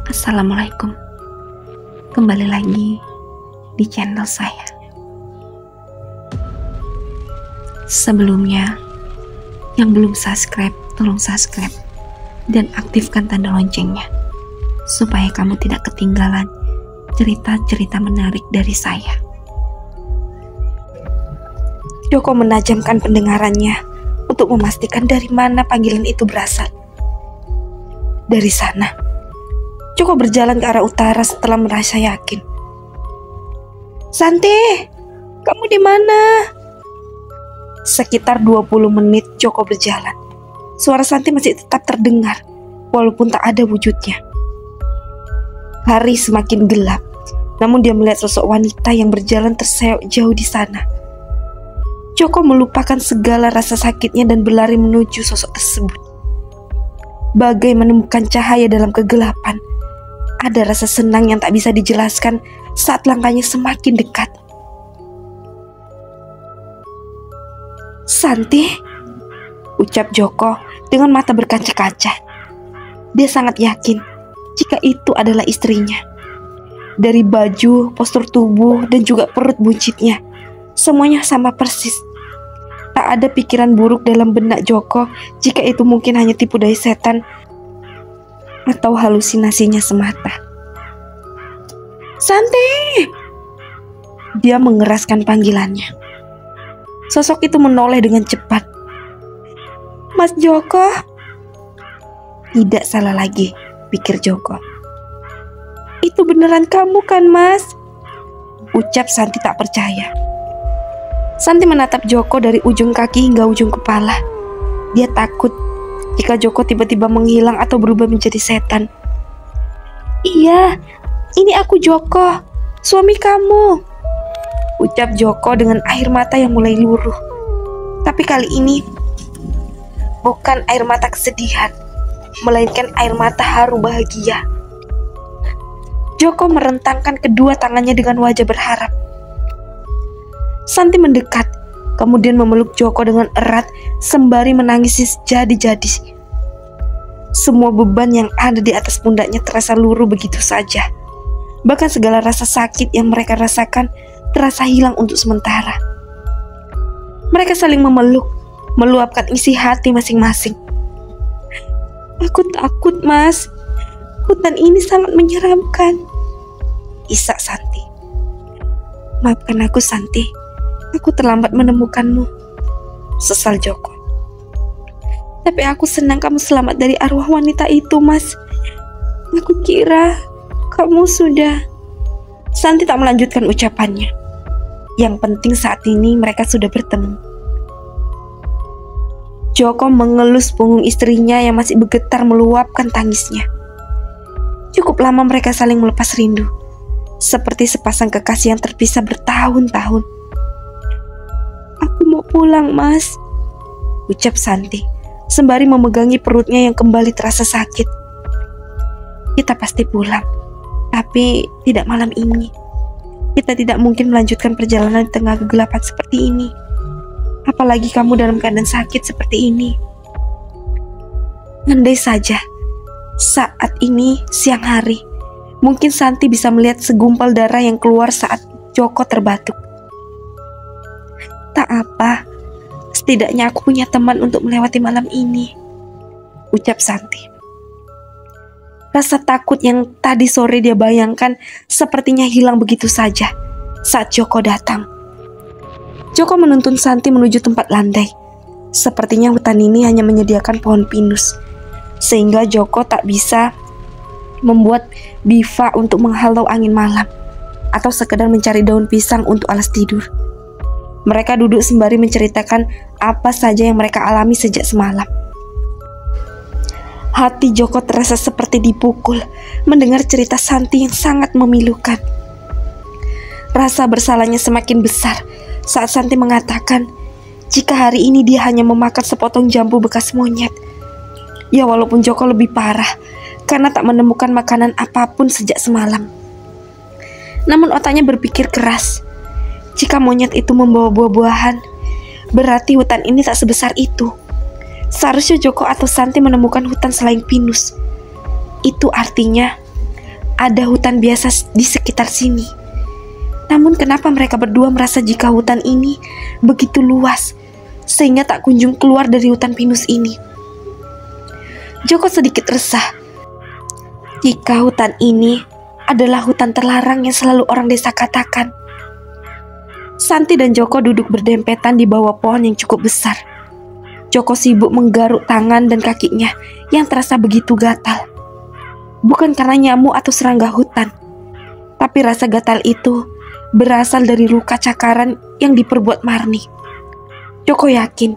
Assalamualaikum. Kembali lagi di channel saya. Sebelumnya, yang belum subscribe, tolong subscribe dan aktifkan tanda loncengnya supaya kamu tidak ketinggalan cerita-cerita menarik dari saya. Joko menajamkan pendengarannya untuk memastikan dari mana panggilan itu berasal. Dari sana, Joko berjalan ke arah utara setelah merasa yakin. "Santi, kamu di mana?" Sekitar 20 menit Joko berjalan. Suara Santi masih tetap terdengar, walaupun tak ada wujudnya. Hari semakin gelap, namun dia melihat sosok wanita yang berjalan terseok jauh di sana. Joko melupakan segala rasa sakitnya dan berlari menuju sosok tersebut. Bagai menemukan cahaya dalam kegelapan, ada rasa senang yang tak bisa dijelaskan saat langkahnya semakin dekat. "Santi," ucap Joko dengan mata berkaca-kaca. Dia sangat yakin jika itu adalah istrinya. Dari baju, postur tubuh, dan juga perut buncitnya, semuanya sama persis. Tak ada pikiran buruk dalam benak Joko jika itu mungkin hanya tipu daya setan atau halusinasinya semata. "Santi!" Dia mengeraskan panggilannya. Sosok itu menoleh dengan cepat. "Mas Joko?" Tidak salah lagi, pikir Joko. "Itu beneran kamu kan, Mas?" ucap Santi tak percaya. Santi menatap Joko dari ujung kaki hingga ujung kepala. Dia takut jika Joko tiba-tiba menghilang atau berubah menjadi setan. "Iya, ini aku Joko, suami kamu," ucap Joko dengan air mata yang mulai luruh. Tapi kali ini bukan air mata kesedihan, melainkan air mata haru bahagia. Joko merentangkan kedua tangannya dengan wajah berharap. Santi mendekat, kemudian memeluk Joko dengan erat sembari menangisi sejadi-jadi. Semua beban yang ada di atas pundaknya terasa luruh begitu saja. Bahkan segala rasa sakit yang mereka rasakan terasa hilang untuk sementara. Mereka saling memeluk, meluapkan isi hati masing-masing. "Aku takut, Mas. Hutan ini sangat menyeramkan," isak Santi. "Maafkan aku, Santi. Aku terlambat menemukanmu," sesal Joko. "Tapi aku senang kamu selamat dari arwah wanita itu, Mas. Aku kira kamu sudah..." Santi tak melanjutkan ucapannya. Yang penting saat ini mereka sudah bertemu. Joko mengelus punggung istrinya yang masih bergetar meluapkan tangisnya. Cukup lama mereka saling melepas rindu, seperti sepasang kekasih yang terpisah bertahun-tahun. "Aku mau pulang, Mas," ucap Santi, sembari memegangi perutnya yang kembali terasa sakit. "Kita pasti pulang, tapi tidak malam ini. Kita tidak mungkin melanjutkan perjalanan di tengah kegelapan seperti ini. Apalagi kamu dalam keadaan sakit seperti ini." Andai saja saat ini siang hari, mungkin Santi bisa melihat segumpal darah yang keluar saat Joko terbatuk. "Tak apa, setidaknya aku punya teman untuk melewati malam ini," ucap Santi. Rasa takut yang tadi sore dia bayangkan sepertinya hilang begitu saja saat Joko datang. Joko menuntun Santi menuju tempat landai. Sepertinya hutan ini hanya menyediakan pohon pinus, sehingga Joko tak bisa membuat biva untuk menghalau angin malam, atau sekedar mencari daun pisang untuk alas tidur. Mereka duduk sembari menceritakan apa saja yang mereka alami sejak semalam. Hati Joko terasa seperti dipukul mendengar cerita Santi yang sangat memilukan. Rasa bersalahnya semakin besar saat Santi mengatakan jika hari ini dia hanya memakan sepotong jambu bekas monyet. Ya, walaupun Joko lebih parah karena tak menemukan makanan apapun sejak semalam. Namun otaknya berpikir keras. Jika monyet itu membawa buah-buahan, berarti hutan ini tak sebesar itu. Seharusnya Joko atau Santi menemukan hutan selain pinus. Itu artinya ada hutan biasa di sekitar sini. Namun kenapa mereka berdua merasa jika hutan ini begitu luas, sehingga tak kunjung keluar dari hutan pinus ini? Joko sedikit resah. Jika hutan ini adalah hutan terlarang yang selalu orang desa katakan. Santi dan Joko duduk berdempetan di bawah pohon yang cukup besar. Joko sibuk menggaruk tangan dan kakinya yang terasa begitu gatal. Bukan karena nyamuk atau serangga hutan, tapi rasa gatal itu berasal dari luka cakaran yang diperbuat Marni. Joko yakin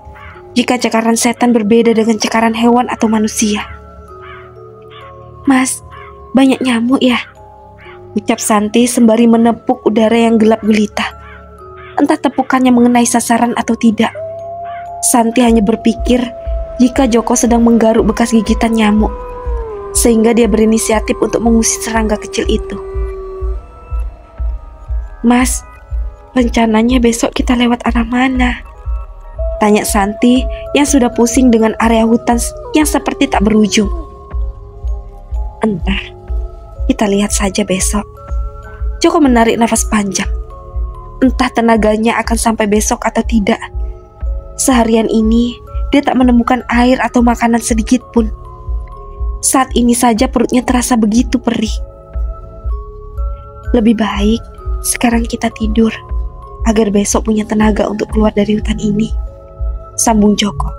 jika cakaran setan berbeda dengan cakaran hewan atau manusia. "Mas, banyak nyamuk ya?" ucap Santi sembari menepuk udara yang gelap gulita. Entah tepukannya mengenai sasaran atau tidak. Santi hanya berpikir jika Joko sedang menggaruk bekas gigitan nyamuk, sehingga dia berinisiatif untuk mengusir serangga kecil itu. "Mas, rencananya besok kita lewat arah mana?" tanya Santi yang sudah pusing dengan area hutan yang seperti tak berujung. "Entah, kita lihat saja besok." Joko menarik nafas panjang. Entah tenaganya akan sampai besok atau tidak. Seharian ini dia tak menemukan air atau makanan sedikit pun. Saat ini saja perutnya terasa begitu perih. "Lebih baik sekarang kita tidur agar besok punya tenaga untuk keluar dari hutan ini," sambung Joko.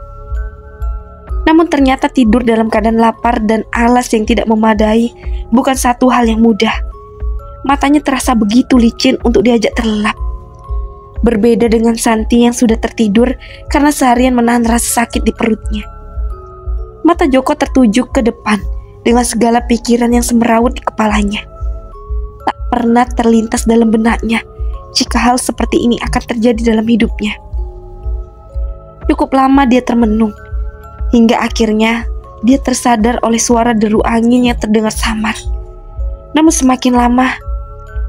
Namun ternyata tidur dalam keadaan lapar dan alas yang tidak memadai bukan satu hal yang mudah. Matanya terasa begitu licin untuk diajak terlelap. Berbeda dengan Santi yang sudah tertidur karena seharian menahan rasa sakit di perutnya. Mata Joko tertuju ke depan dengan segala pikiran yang semeraut di kepalanya. Tak pernah terlintas dalam benaknya jika hal seperti ini akan terjadi dalam hidupnya. Cukup lama dia termenung, hingga akhirnya dia tersadar oleh suara deru angin yang terdengar samar. Namun semakin lama,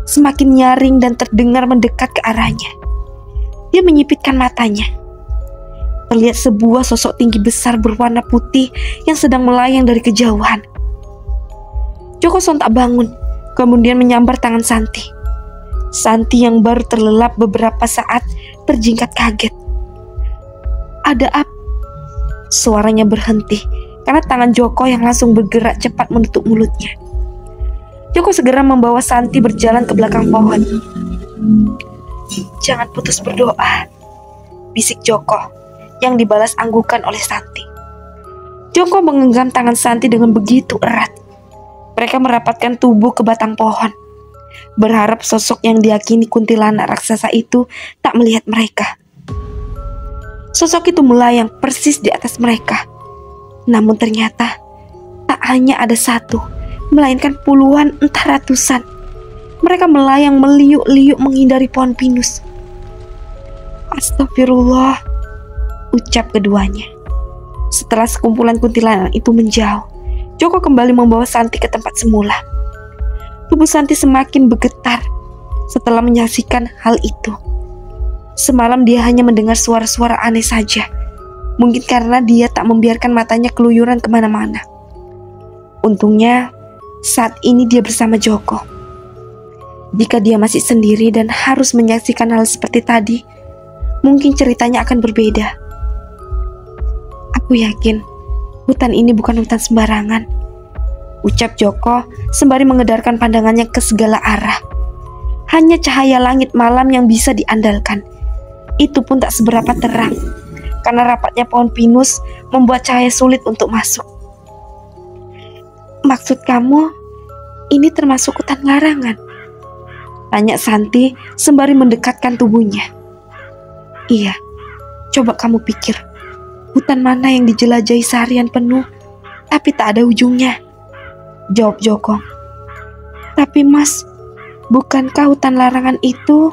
semakin nyaring dan terdengar mendekat ke arahnya. Dia menyipitkan matanya. Terlihat sebuah sosok tinggi besar berwarna putih yang sedang melayang dari kejauhan. Joko sontak bangun, kemudian menyambar tangan Santi. Santi yang baru terlelap beberapa saat terjingkat kaget. "Ada apa?" Suaranya berhenti karena tangan Joko yang langsung bergerak cepat menutup mulutnya. Joko segera membawa Santi berjalan ke belakang pohon. "Jangan putus berdoa," bisik Joko yang dibalas anggukan oleh Santi. Joko menggenggam tangan Santi dengan begitu erat. Mereka merapatkan tubuh ke batang pohon, berharap sosok yang diyakini kuntilanak raksasa itu tak melihat mereka. Sosok itu melayang persis di atas mereka. Namun ternyata tak hanya ada satu, melainkan puluhan entah ratusan. Mereka melayang meliuk-liuk menghindari pohon pinus. "Astagfirullah," ucap keduanya. Setelah sekumpulan kuntilanak itu menjauh, Joko kembali membawa Santi ke tempat semula. Tubuh Santi semakin bergetar setelah menyaksikan hal itu. Semalam dia hanya mendengar suara-suara aneh saja. Mungkin karena dia tak membiarkan matanya keluyuran kemana-mana. Untungnya saat ini dia bersama Joko. Jika dia masih sendiri dan harus menyaksikan hal seperti tadi, mungkin ceritanya akan berbeda. "Aku yakin hutan ini bukan hutan sembarangan," ucap Joko sembari mengedarkan pandangannya ke segala arah. Hanya cahaya langit malam yang bisa diandalkan. Itu pun tak seberapa terang, karena rapatnya pohon pinus membuat cahaya sulit untuk masuk. "Maksud kamu, ini termasuk hutan larangan?" tanya Santi sembari mendekatkan tubuhnya. "Iya, coba kamu pikir, hutan mana yang dijelajahi seharian penuh, tapi tak ada ujungnya?" jawab Joko. "Tapi Mas, bukankah hutan larangan itu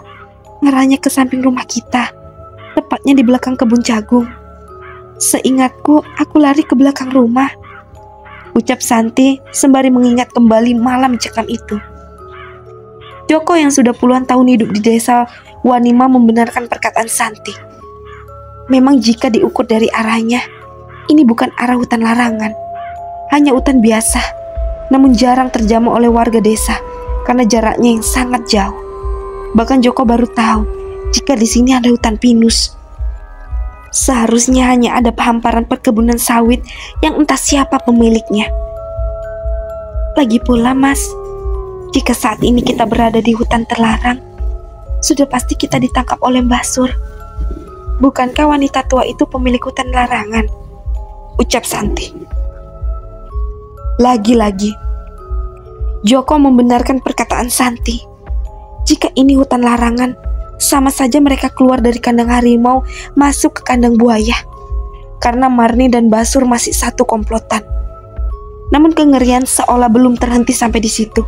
ngarahnya ke samping rumah kita, tepatnya di belakang kebun jagung? Seingatku, aku lari ke belakang rumah," ucap Santi sembari mengingat kembali malam mencekam itu. Joko yang sudah puluhan tahun hidup di desa Wanima membenarkan perkataan Santi. Memang jika diukur dari arahnya, ini bukan arah hutan larangan, hanya hutan biasa. namun jarang terjamah oleh warga desa karena jaraknya yang sangat jauh. Bahkan Joko baru tahu jika di sini ada hutan pinus. Seharusnya hanya ada hamparan perkebunan sawit yang entah siapa pemiliknya. Lagi pula Mas, jika saat ini kita berada di hutan terlarang, sudah pasti kita ditangkap oleh Mbah Sur. Bukankah wanita tua itu pemilik hutan larangan? Ucap Santi. Lagi-lagi, Joko membenarkan perkataan Santi. Jika ini hutan larangan, sama saja mereka keluar dari kandang harimau masuk ke kandang buaya. Karena Marni dan Basur masih satu komplotan. Namun kengerian seolah belum terhenti sampai di situ.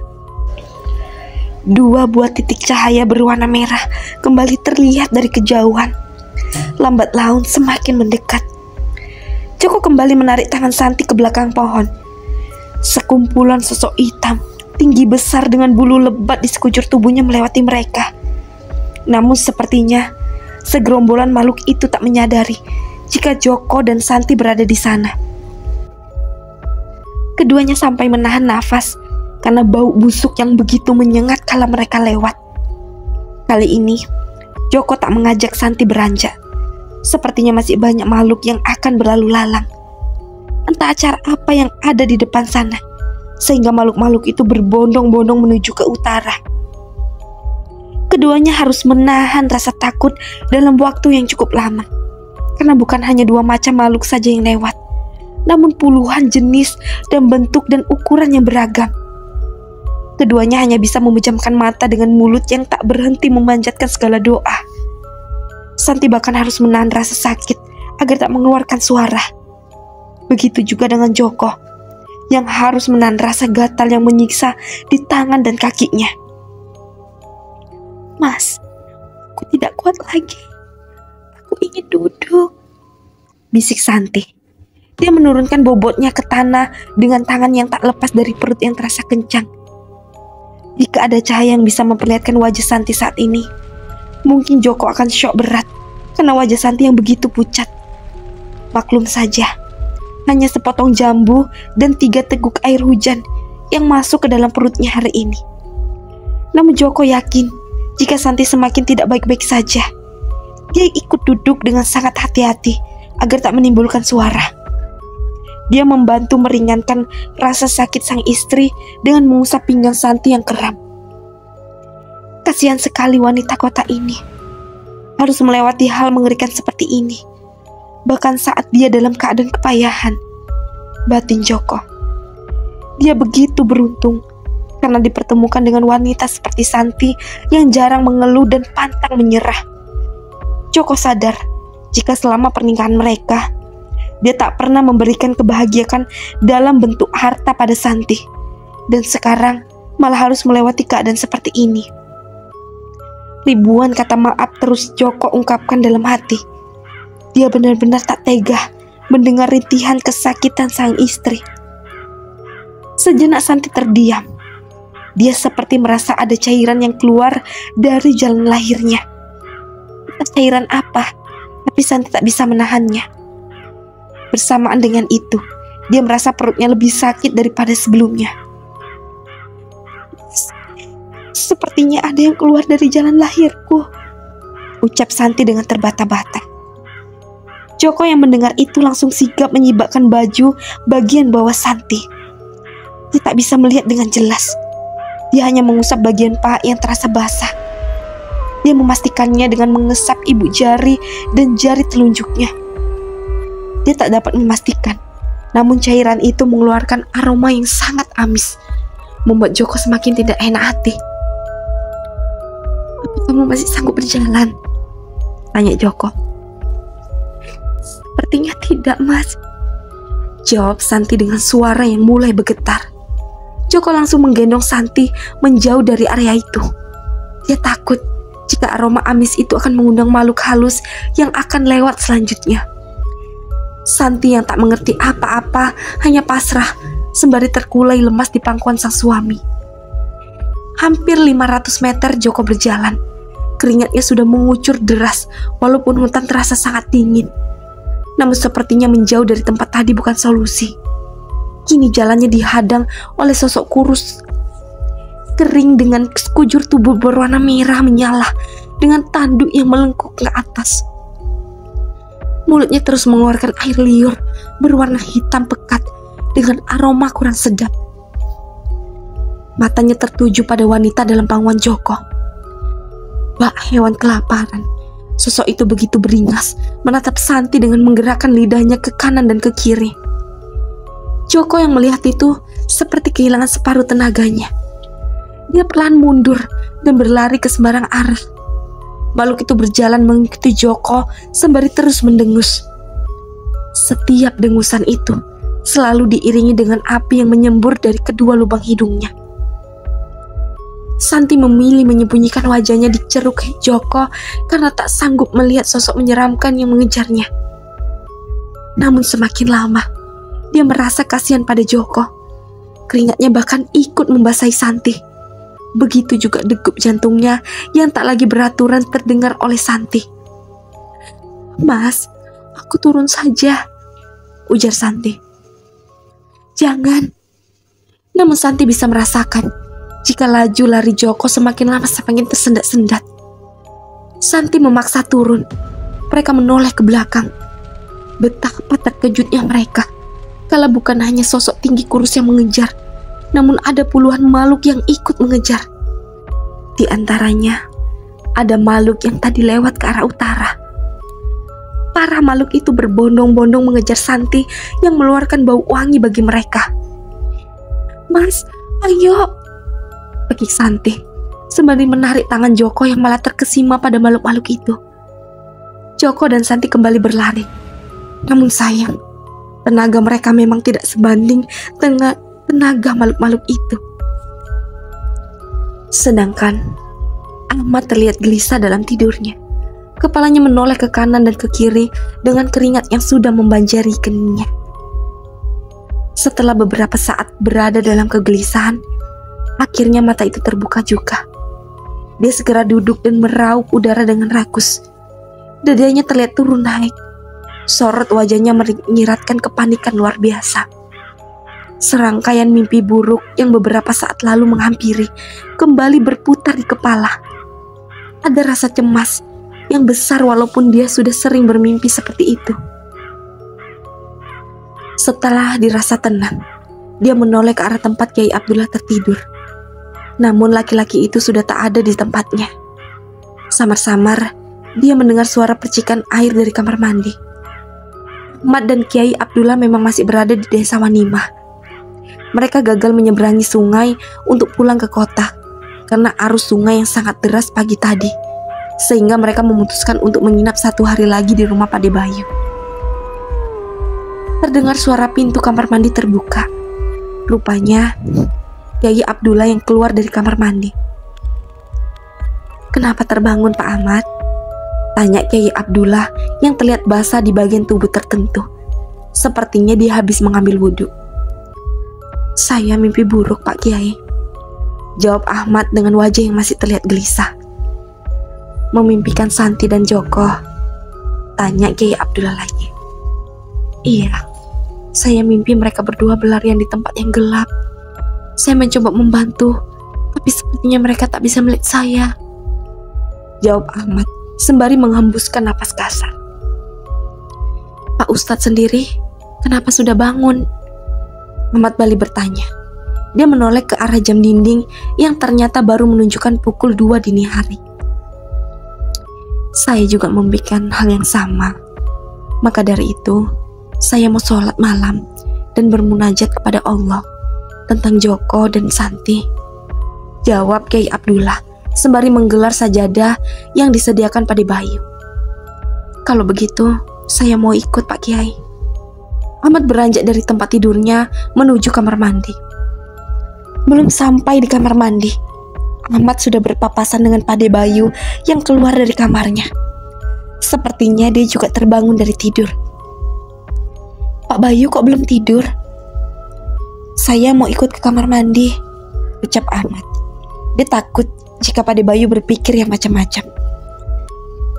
2 buah titik cahaya berwarna merah kembali terlihat dari kejauhan. Lambat laun semakin mendekat. Joko kembali menarik tangan Santi ke belakang pohon. Sekumpulan sosok hitam, tinggi besar dengan bulu lebat di sekujur tubuhnya melewati mereka. Namun sepertinya segerombolan makhluk itu tak menyadari jika Joko dan Santi berada di sana. Keduanya sampai menahan nafas karena bau busuk yang begitu menyengat kala mereka lewat. Kali ini Joko tak mengajak Santi beranjak. Sepertinya masih banyak makhluk yang akan berlalu lalang. Entah acara apa yang ada di depan sana, sehingga makhluk-makhluk itu berbondong-bondong menuju ke utara. Keduanya harus menahan rasa takut dalam waktu yang cukup lama. Karena bukan hanya 2 macam makhluk saja yang lewat, namun puluhan jenis dan bentuk dan ukuran yang beragam. Keduanya hanya bisa memejamkan mata dengan mulut yang tak berhenti memanjatkan segala doa. Santi bahkan harus menahan rasa sakit agar tak mengeluarkan suara. Begitu juga dengan Joko, yang harus menahan rasa gatal yang menyiksa di tangan dan kakinya. Mas, aku tidak kuat lagi. Aku ingin duduk, bisik Santi. Dia menurunkan bobotnya ke tanah dengan tangan yang tak lepas dari perut yang terasa kencang. Jika ada cahaya yang bisa memperlihatkan wajah Santi saat ini, mungkin Joko akan syok berat karena wajah Santi yang begitu pucat. Maklum saja, hanya sepotong jambu dan 3 teguk air hujan yang masuk ke dalam perutnya hari ini. Namun Joko yakin jika Santi semakin tidak baik-baik saja. Dia ikut duduk dengan sangat hati-hati agar tak menimbulkan suara. Dia membantu meringankan rasa sakit sang istri dengan mengusap pinggang Santi yang kram. Kasihan sekali wanita kota ini harus melewati hal mengerikan seperti ini, bahkan saat dia dalam keadaan kepayahan. Batin Joko, dia begitu beruntung karena dipertemukan dengan wanita seperti Santi yang jarang mengeluh dan pantang menyerah. Joko sadar jika selama pernikahan mereka, dia tak pernah memberikan kebahagiaan dalam bentuk harta pada Santi, dan sekarang malah harus melewati keadaan seperti ini. Ribuan kata maaf terus Joko ungkapkan dalam hati. Dia benar-benar tak tega mendengar rintihan kesakitan sang istri. Sejenak Santi terdiam. Dia seperti merasa ada cairan yang keluar dari jalan lahirnya. Entah cairan apa, tapi Santi tak bisa menahannya. Bersamaan dengan itu, dia merasa perutnya lebih sakit daripada sebelumnya. Sepertinya ada yang keluar dari jalan lahirku, ucap Santi dengan terbata-bata. Joko yang mendengar itu langsung sigap menyibakkan baju bagian bawah Santi. Dia tak bisa melihat dengan jelas. Dia hanya mengusap bagian paha yang terasa basah. Dia memastikannya dengan mengesap ibu jari dan jari telunjuknya. Dia tak dapat memastikan, namun cairan itu mengeluarkan aroma yang sangat amis, membuat Joko semakin tidak enak hati. "Apa kamu masih sanggup berjalan?" tanya Joko. "Sepertinya tidak, Mas," jawab Santi dengan suara yang mulai bergetar. Joko langsung menggendong Santi menjauh dari area itu. Dia takut jika aroma amis itu akan mengundang makhluk halus yang akan lewat selanjutnya. Santi yang tak mengerti apa-apa hanya pasrah sembari terkulai lemas di pangkuan sang suami. Hampir 500 meter Joko berjalan. Keringatnya sudah mengucur deras walaupun hutan terasa sangat dingin. Namun sepertinya menjauh dari tempat tadi bukan solusi. Kini jalannya dihadang oleh sosok kurus kering dengan sekujur tubuh berwarna merah menyala dengan tanduk yang melengkung ke atas. Mulutnya terus mengeluarkan air liur berwarna hitam pekat dengan aroma kurang sedap. Matanya tertuju pada wanita dalam pangkuan Joko. Bak hewan kelaparan. Sosok itu begitu beringas menatap Santi dengan menggerakkan lidahnya ke kanan dan ke kiri. Joko yang melihat itu seperti kehilangan separuh tenaganya. Dia perlahan mundur dan berlari ke sembarang arah. Makhluk itu berjalan mengikuti Joko sembari terus mendengus. Setiap dengusan itu selalu diiringi dengan api yang menyembur dari kedua lubang hidungnya. Santi memilih menyembunyikan wajahnya di ceruk Joko karena tak sanggup melihat sosok menyeramkan yang mengejarnya. Namun semakin lama, dia merasa kasihan pada Joko. Keringatnya bahkan ikut membasahi Santi. Begitu juga degup jantungnya yang tak lagi beraturan terdengar oleh Santi. "Mas, aku turun saja," ujar Santi. "Jangan." Namun Santi bisa merasakan jika laju lari Joko semakin lama semakin tersendat-sendat. Santi memaksa turun. Mereka menoleh ke belakang. Betapa terkejutnya mereka kala bukan hanya sosok tinggi kurus yang mengejar, namun ada puluhan makhluk yang ikut mengejar. Di antaranya ada makhluk yang tadi lewat ke arah utara. Para makhluk itu berbondong-bondong mengejar Santi yang mengeluarkan bau wangi bagi mereka. "Mas, ayo," pekik Santi sembari menarik tangan Joko yang malah terkesima pada makhluk-makhluk itu. Joko dan Santi kembali berlari. Namun sayang, tenaga mereka memang tidak sebanding dengan tenaga makhluk-makhluk itu. Sedangkan Ahmad terlihat gelisah dalam tidurnya. Kepalanya menoleh ke kanan dan ke kiri dengan keringat yang sudah membanjiri keningnya. Setelah beberapa saat berada dalam kegelisahan, akhirnya mata itu terbuka juga. Dia segera duduk dan meraup udara dengan rakus. Dadanya terlihat turun naik. Sorot wajahnya menyiratkan kepanikan luar biasa. Serangkaian mimpi buruk yang beberapa saat lalu menghampiri kembali berputar di kepala. Ada rasa cemas yang besar walaupun dia sudah sering bermimpi seperti itu. Setelah dirasa tenang, dia menoleh ke arah tempat Kiai Abdullah tertidur. Namun laki-laki itu sudah tak ada di tempatnya. Samar-samar dia mendengar suara percikan air dari kamar mandi. Ahmad dan Kiai Abdullah memang masih berada di desa Wanimah. Mereka gagal menyeberangi sungai untuk pulang ke kota karena arus sungai yang sangat deras pagi tadi, sehingga mereka memutuskan untuk menginap 1 hari lagi di rumah Pade Bayu. Terdengar suara pintu kamar mandi terbuka. Rupanya Kiai Abdullah yang keluar dari kamar mandi. "Kenapa terbangun, Pak Ahmad?" tanya Kiai Abdullah yang terlihat basah di bagian tubuh tertentu. Sepertinya dia habis mengambil wudhu. "Saya mimpi buruk, Pak Kiai," jawab Ahmad dengan wajah yang masih terlihat gelisah. "Memimpikan Santi dan Joko?" tanya Kiai Abdullah lagi. "Iya, saya mimpi mereka berdua berlarian di tempat yang gelap. Saya mencoba membantu, tapi sepertinya mereka tak bisa melihat saya," jawab Ahmad sembari menghembuskan napas kasar. "Pak Ustadz sendiri, kenapa sudah bangun?" Ahmad Bali bertanya. Dia menoleh ke arah jam dinding yang ternyata baru menunjukkan pukul 2 dini hari. "Saya juga memikirkan hal yang sama. Maka dari itu, saya mau sholat malam dan bermunajat kepada Allah tentang Joko dan Santi," jawab Kiai Abdullah sembari menggelar sajadah yang disediakan Pade Bayu. "Kalau begitu, saya mau ikut, Pak Kiai." Ahmad beranjak dari tempat tidurnya menuju kamar mandi. Belum sampai di kamar mandi, Ahmad sudah berpapasan dengan Pade Bayu yang keluar dari kamarnya. Sepertinya dia juga terbangun dari tidur. "Pak Bayu kok belum tidur?" "Saya mau ikut ke kamar mandi," ucap Ahmad. Dia takut jika Pade Bayu berpikir yang macam-macam.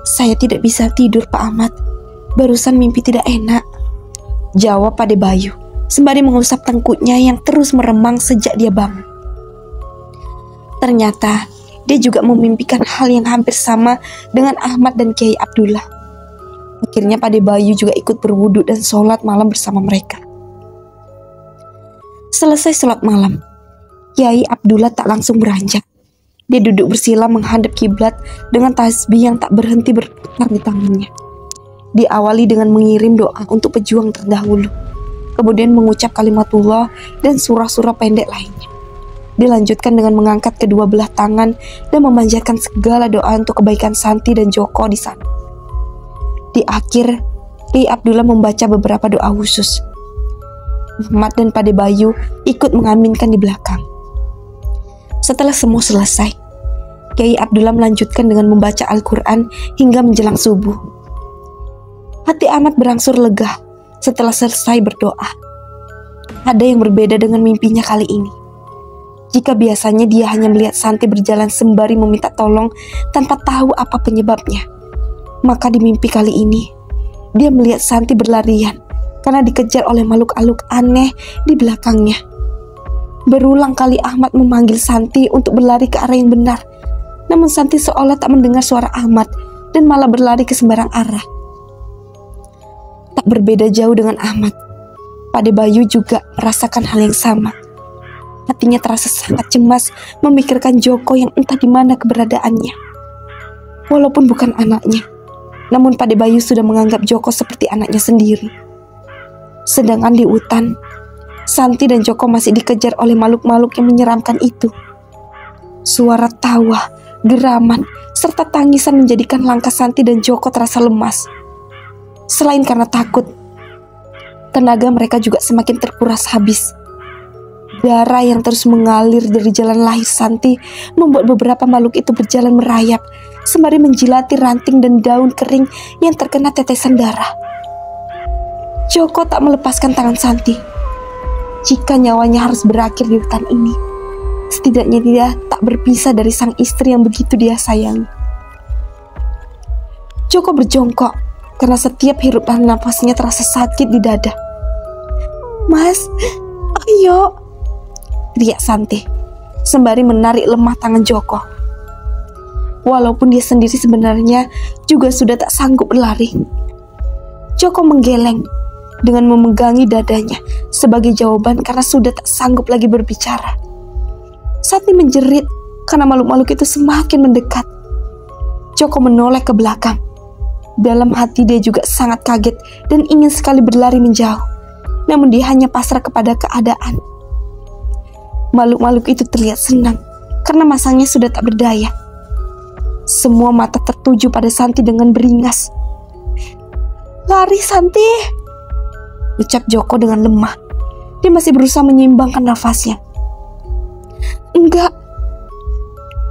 "Saya tidak bisa tidur, Pak Ahmad. Barusan mimpi tidak enak," jawab Pade Bayu sembari mengusap tengkuknya yang terus meremang sejak dia bangun. Ternyata dia juga memimpikan hal yang hampir sama dengan Ahmad dan Kiai Abdullah. Akhirnya Pade Bayu juga ikut berwudu dan sholat malam bersama mereka. Selesai sholat malam, Kiai Abdullah tak langsung beranjak. Dia duduk bersila menghadap kiblat dengan tasbih yang tak berhenti berputar di tangannya. Diawali dengan mengirim doa untuk pejuang terdahulu, kemudian mengucap kalimatullah dan surah-surah pendek lainnya. Dilanjutkan dengan mengangkat kedua belah tangan dan memanjatkan segala doa untuk kebaikan Santi dan Joko di sana. Di akhir, Kiai Abdullah membaca beberapa doa khusus. Ahmad dan Pade Bayu ikut mengaminkan di belakang. Setelah semua selesai, Kiai Abdullah melanjutkan dengan membaca Al-Quran hingga menjelang subuh. Hati Ahmad berangsur lega setelah selesai berdoa. Ada yang berbeda dengan mimpinya kali ini. Jika biasanya dia hanya melihat Santi berjalan sembari meminta tolong tanpa tahu apa penyebabnya, maka di mimpi kali ini, dia melihat Santi berlarian karena dikejar oleh makhluk-makhluk aneh di belakangnya. Berulang kali Ahmad memanggil Santi untuk berlari ke arah yang benar, namun Santi seolah tak mendengar suara Ahmad dan malah berlari ke sembarang arah. Tak berbeda jauh dengan Ahmad, Pade Bayu juga merasakan hal yang sama. Hatinya terasa sangat cemas memikirkan Joko yang entah di mana keberadaannya. Walaupun bukan anaknya, namun Pade Bayu sudah menganggap Joko seperti anaknya sendiri. Sedangkan di hutan, Santi dan Joko masih dikejar oleh makhluk-makhluk yang menyeramkan itu. Suara tawa, geraman, serta tangisan menjadikan langkah Santi dan Joko terasa lemas. Selain karena takut, tenaga mereka juga semakin terkuras habis. Darah yang terus mengalir dari jalan lahir Santi membuat beberapa makhluk itu berjalan merayap, sembari menjilati ranting dan daun kering yang terkena tetesan darah. Joko tak melepaskan tangan Santi. Jika nyawanya harus berakhir di hutan ini, setidaknya dia tak berpisah dari sang istri yang begitu dia sayangi. Joko berjongkok karena setiap hirup dan nafasnya terasa sakit di dada. "Mas, ayo!" teriak Santi, sembari menarik lemah tangan Joko. Walaupun dia sendiri sebenarnya juga sudah tak sanggup berlari. Joko menggeleng dengan memegangi dadanya sebagai jawaban karena sudah tak sanggup lagi berbicara. Santi menjerit karena makhluk-makhluk itu semakin mendekat. Joko menoleh ke belakang. Dalam hati dia juga sangat kaget dan ingin sekali berlari menjauh. Namun dia hanya pasrah kepada keadaan. Makhluk-makhluk itu terlihat senang karena masangnya sudah tak berdaya. Semua mata tertuju pada Santi dengan beringas. "Lari Santi!" ucap Joko dengan lemah. Dia masih berusaha menyeimbangkan nafasnya. "Enggak."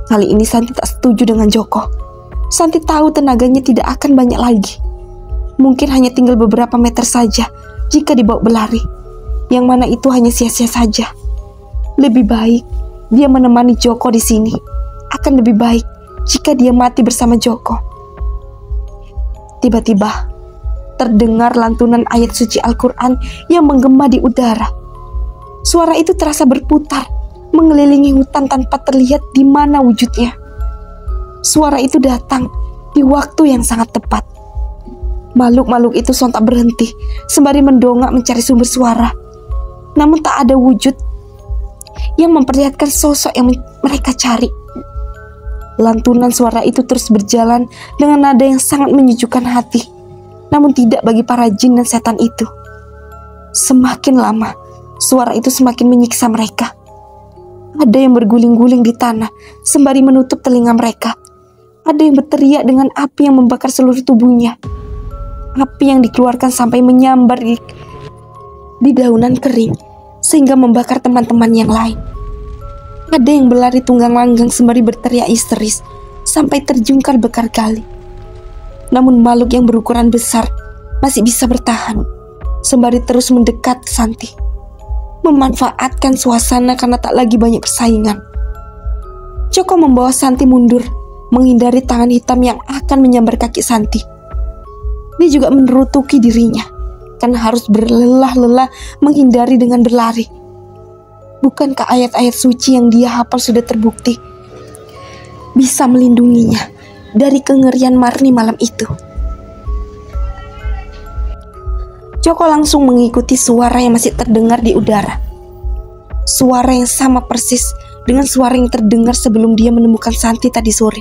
Kali ini Santi tak setuju dengan Joko. Santi tahu tenaganya tidak akan banyak lagi. Mungkin hanya tinggal beberapa meter saja jika dibawa berlari, yang mana itu hanya sia-sia saja. Lebih baik dia menemani Joko di sini. Akan lebih baik jika dia mati bersama Joko. Tiba-tiba terdengar lantunan ayat suci Al-Quran yang menggema di udara. Suara itu terasa berputar, mengelilingi hutan tanpa terlihat di mana wujudnya. Suara itu datang di waktu yang sangat tepat. Makhluk-makhluk itu sontak berhenti, sembari mendongak mencari sumber suara. Namun tak ada wujud yang memperlihatkan sosok yang mereka cari. Lantunan suara itu terus berjalan dengan nada yang sangat menyejukkan hati. Namun tidak bagi para jin dan setan itu. Semakin lama, suara itu semakin menyiksa mereka. Ada yang berguling-guling di tanah, sembari menutup telinga mereka. Ada yang berteriak dengan api yang membakar seluruh tubuhnya. Api yang dikeluarkan sampai menyambar di daunan kering, sehingga membakar teman-teman yang lain. Ada yang berlari tunggang langgang sembari berteriak histeris, sampai terjungkal berkali-kali. Namun makhluk yang berukuran besar masih bisa bertahan, sembari terus mendekat Santi, memanfaatkan suasana karena tak lagi banyak persaingan. Joko membawa Santi mundur, menghindari tangan hitam yang akan menyambar kaki Santi. Dia juga menerutuki dirinya, bahkan harus berlelah-lelah menghindari dengan berlari. Bukankah ayat-ayat suci yang dia hafal sudah terbukti bisa melindunginya dari kengerian Marni malam itu? Joko langsung mengikuti suara yang masih terdengar di udara. Suara yang sama persis dengan suara yang terdengar sebelum dia menemukan Santi tadi sore.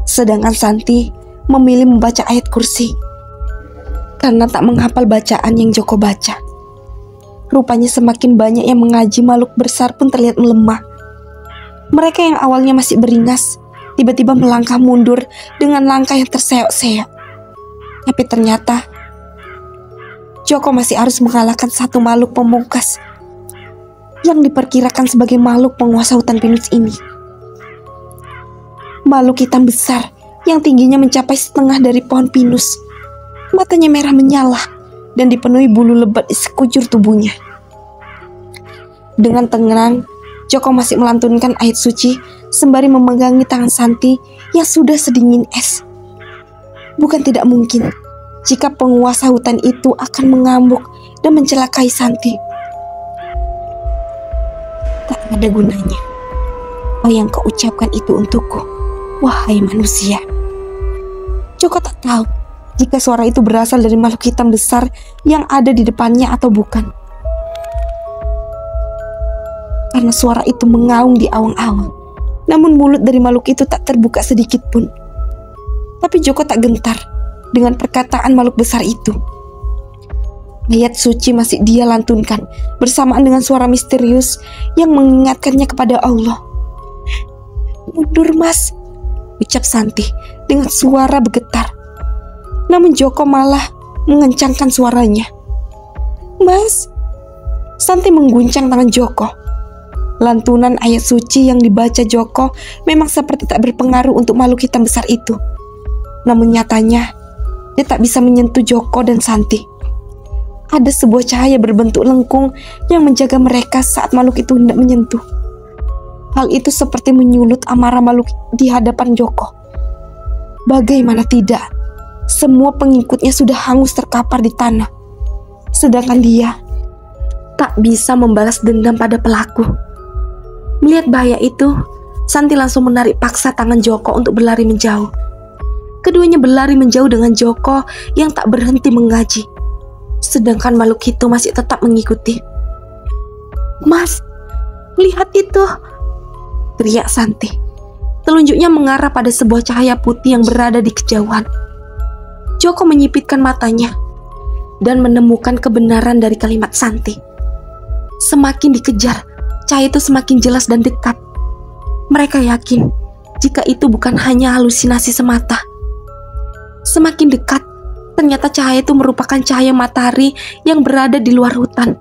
Sedangkan Santi memilih membaca ayat kursi karena tak menghafal bacaan yang Joko baca. Rupanya semakin banyak yang mengaji makhluk besar pun terlihat melemah. Mereka yang awalnya masih beringas tiba-tiba melangkah mundur dengan langkah yang terseok-seok. Tapi ternyata Joko masih harus mengalahkan satu makhluk pemungkas yang diperkirakan sebagai makhluk penguasa hutan pinus ini. Makhluk hitam besar yang tingginya mencapai setengah dari pohon pinus. Matanya merah menyala dan dipenuhi bulu lebat di sekujur tubuhnya. Dengan tenang, Joko masih melantunkan ayat suci sembari memegangi tangan Santi yang sudah sedingin es. Bukan tidak mungkin jika penguasa hutan itu akan mengamuk dan mencelakai Santi. Tak ada gunanya apa yang kau ucapkan itu untukku, wahai manusia. Joko tak tahu jika suara itu berasal dari makhluk hitam besar yang ada di depannya atau bukan. Karena suara itu mengaung di awang-awang, namun mulut dari makhluk itu tak terbuka sedikit pun. Tapi Joko tak gentar dengan perkataan makhluk besar itu. Ayat suci masih dia lantunkan bersamaan dengan suara misterius yang mengingatkannya kepada Allah. "Mundur, Mas," ucap Santi dengan suara bergetar. Namun Joko malah mengencangkan suaranya. "Mas." Santi mengguncang tangan Joko. Lantunan ayat suci yang dibaca Joko memang seperti tak berpengaruh untuk makhluk hitam besar itu. Namun nyatanya dia tak bisa menyentuh Joko dan Santi. Ada sebuah cahaya berbentuk lengkung yang menjaga mereka saat makhluk itu hendak menyentuh. Hal itu seperti menyulut amarah makhluk di hadapan Joko. Bagaimana tidak, semua pengikutnya sudah hangus terkapar di tanah. Sedangkan dia tak bisa membalas dendam pada pelaku. Melihat bahaya itu, Santi langsung menarik paksa tangan Joko untuk berlari menjauh. Keduanya berlari menjauh dengan Joko yang tak berhenti mengaji. Sedangkan makhluk itu masih tetap mengikuti. "Mas, lihat itu!" teriak Santi. Telunjuknya mengarah pada sebuah cahaya putih yang berada di kejauhan. Joko menyipitkan matanya dan menemukan kebenaran dari kalimat Santi. Semakin dikejar, cahaya itu semakin jelas dan dekat. Mereka yakin jika itu bukan hanya halusinasi semata. Semakin dekat, ternyata cahaya itu merupakan cahaya matahari yang berada di luar hutan.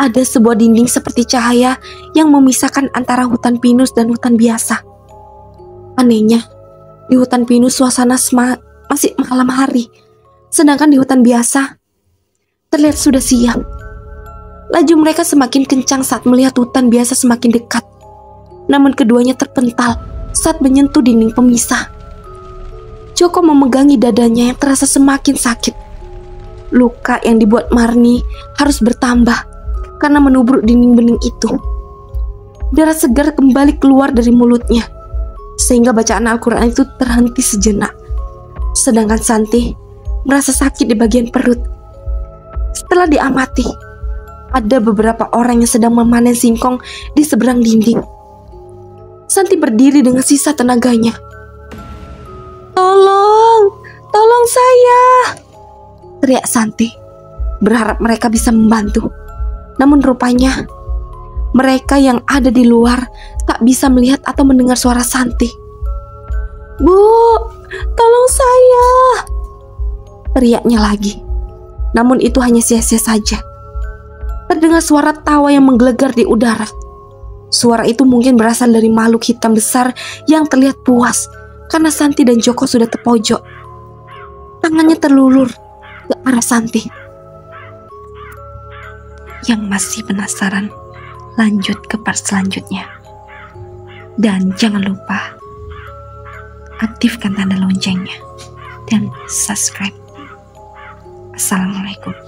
Ada sebuah dinding seperti cahaya yang memisahkan antara hutan pinus dan hutan biasa. Anehnya, di hutan pinus suasana masih malam hari, sedangkan di hutan biasa terlihat sudah siang. Laju mereka semakin kencang saat melihat hutan biasa semakin dekat. Namun keduanya terpental saat menyentuh dinding pemisah. Joko memegangi dadanya yang terasa semakin sakit. Luka yang dibuat Marni harus bertambah karena menubruk dinding bening itu. Darah segar kembali keluar dari mulutnya, sehingga bacaan Al-Quran itu terhenti sejenak. Sedangkan Santi merasa sakit di bagian perut. Setelah diamati, ada beberapa orang yang sedang memanen singkong di seberang dinding. Santi berdiri dengan sisa tenaganya. Tolong saya!" teriak Santi, berharap mereka bisa membantu. Namun rupanya mereka yang ada di luar tak bisa melihat atau mendengar suara Santi. "Bu, tolong saya!" teriaknya lagi. Namun itu hanya sia-sia saja. Terdengar suara tawa yang menggelegar di udara. Suara itu mungkin berasal dari makhluk hitam besar yang terlihat puas karena Santi dan Joko sudah terpojok. Tangannya terlulur ke arah Santi. Yang masih penasaran, lanjut ke part selanjutnya. Dan jangan lupa aktifkan tanda loncengnya dan subscribe. Assalamualaikum.